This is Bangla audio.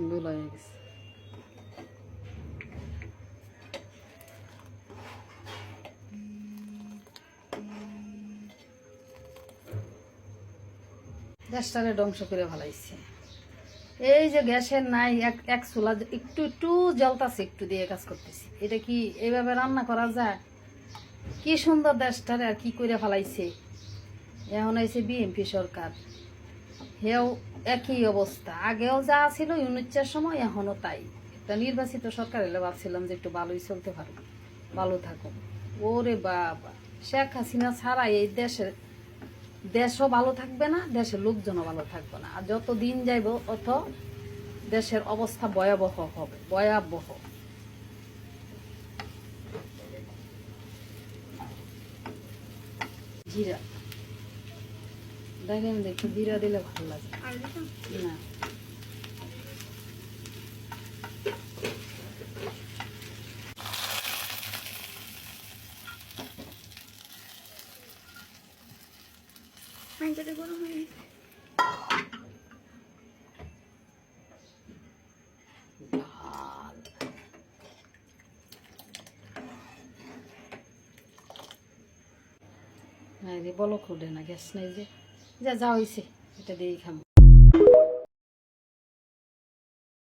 ভুল হয়ে গেছে। গ্যাসটারে ধ্বংস করে ফেলাইছে। এই যে গ্যাসের নাই, এক চুলা একটু একটু জ্বলতাছে, একটু দিয়ে কাজ করতেছি। এটা কি এইভাবে রান্না করা যায়? কি সুন্দর দেশটারে আর কি করে ফেলাইছে। এখন হয়েছে বিএনপি সরকার, হেও একই অবস্থা। আগেও যা ছিল ইউনিটের সময়, এখনও তাই। একটা নির্বাচিত সরকার এলে ভাবছিলাম যে একটু ভালোই চলতে পারো, ভালো থাকো। ওরে বাবা, শেখ হাসিনা ছাড়া এই দেশও ভালো থাকবে না, দেশের লোকজনও ভালো থাকবে না। আর যত দিন যাইব অত দেশের অবস্থা ভয়াবহ হবে, ভয়াবহ। জিরা দেখেন, একটু জিরা দিলে ভালো লাগে না? গরম হয়ে গেছে। বলো খুঁড়ে না, গ্যাস নেই যে, যা যা হয়েছে এটা দিয়েই খাবো।